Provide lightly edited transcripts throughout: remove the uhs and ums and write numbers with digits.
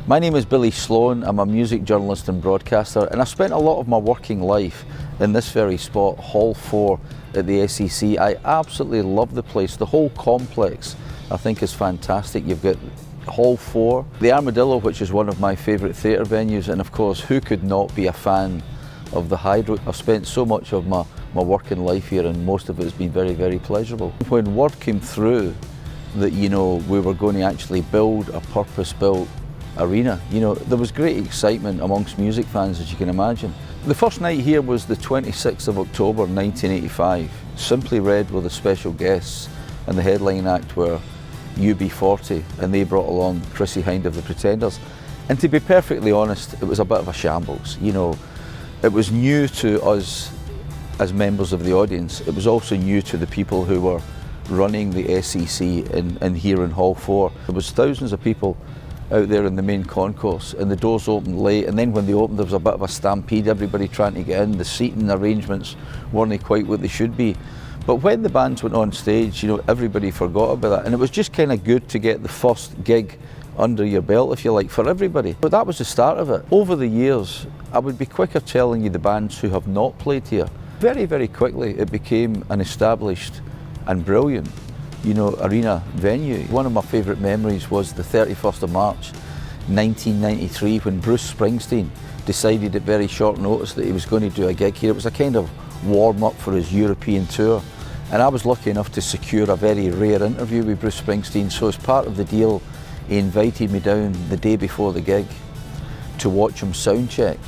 My name is Billy Sloan. I'm a music journalist and broadcaster, and I've spent a lot of my working life in this very spot, Hall 4 at the SEC. I absolutely love the place. The whole complex I think is fantastic. You've got Hall 4, the Armadillo, which is one of my favourite theatre venues, and of course who could not be a fan of the Hydro. I've spent so much of my working life here, and most of it has been very, very pleasurable. When word came through that, we were going to actually build a purpose-built arena, there was great excitement amongst music fans, as you can imagine. The first night here was the 26th of October 1985. Simply Red were the special guests, and the headline act were SECC40, and they brought along Chrissie Hynde of the Pretenders. And to be perfectly honest, it was a bit of a shambles. It was new to us as members of the audience. It was also new to the people who were running the SEC in here in Hall 4. There was thousands of people out there in the main concourse, and the doors opened late, and then when they opened there was a bit of a stampede, everybody trying to get in. The seating arrangements weren't quite what they should be. But when the bands went on stage, everybody forgot about that, and it was just kind of good to get the first gig under your belt, if you like, for everybody. But that was the start of it. Over the years, I would be quicker telling you the bands who have not played here. Very, very quickly it became an established and brilliant arena venue. One of my favourite memories was the 31st of March 1993 when Bruce Springsteen decided at very short notice that he was going to do a gig here. It was a kind of warm-up for his European tour, and I was lucky enough to secure a very rare interview with Bruce Springsteen. So as part of the deal, he invited me down the day before the gig to watch him sound check.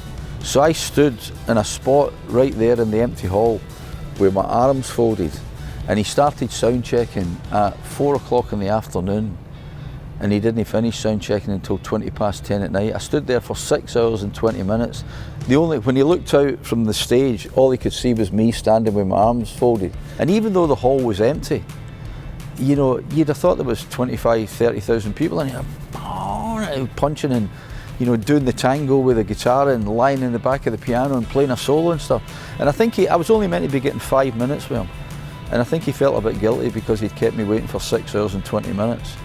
So I stood in a spot right there in the empty hall with my arms folded, and he started sound checking at 4 o'clock in the afternoon, and he didn't finish sound checking until 20 past 10 at night. I stood there for 6 hours and 20 minutes. When he looked out from the stage, all he could see was me standing with my arms folded. And even though the hall was empty, you'd have thought there was 25, 30,000 people in here, punching and doing the tango with the guitar and lying in the back of the piano and playing a solo and stuff. And I think I was only meant to be getting 5 minutes with him. And I think he felt a bit guilty because he'd kept me waiting for 6 hours and 20 minutes.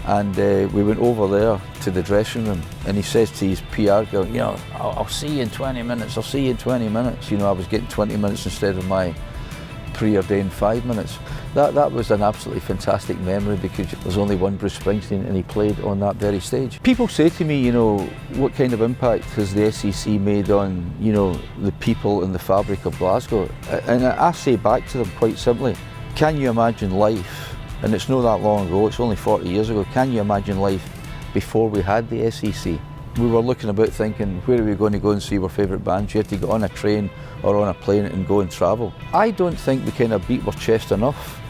And we went over there to the dressing room, and he says to his PR girl, I'll see you in 20 minutes, I'll see you in 20 minutes. I was getting 20 minutes instead of my preordained 5 minutes. That was an absolutely fantastic memory because there's only one Bruce Springsteen and he played on that very stage. People say to me, what kind of impact has the SEC made on, the people and the fabric of Glasgow? And I say back to them quite simply, can you imagine life, and it's not that long ago, it's only 40 years ago, can you imagine life before we had the SEC? We were looking about thinking, where are we going to go and see our favourite bands? You had to get on a train or on a plane and go and travel. I don't think we kind of beat our chest enough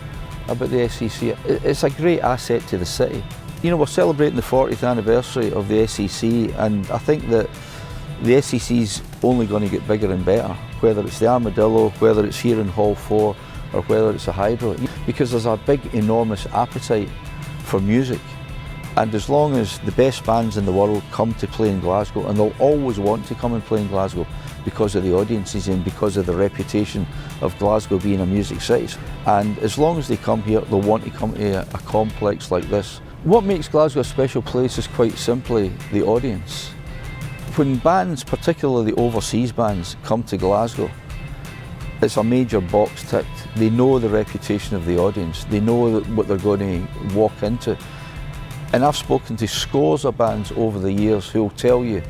about the SEC. It's a great asset to the city. We're celebrating the 40th anniversary of the SEC, and I think that the SEC's only going to get bigger and better, whether it's the Armadillo, whether it's here in Hall 4, or whether it's a Hydro, because there's a big, enormous appetite for music. And as long as the best bands in the world come to play in Glasgow, and they'll always want to come and play in Glasgow because of the audiences and because of the reputation of Glasgow being a music city. And as long as they come here, they'll want to come to a complex like this. What makes Glasgow a special place is quite simply the audience. When bands, particularly overseas bands, come to Glasgow, it's a major box ticked. They know the reputation of the audience. They know what they're going to walk into. And I've spoken to scores of bands over the years who will tell you,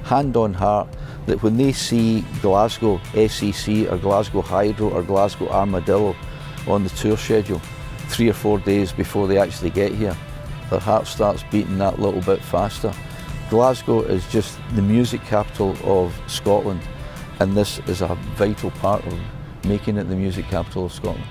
hand on heart, that when they see Glasgow SEC or Glasgow Hydro or Glasgow Armadillo on the tour schedule 3 or 4 days before they actually get here, their heart starts beating that little bit faster. Glasgow is just the music capital of Scotland, and this is a vital part of making it the music capital of Scotland.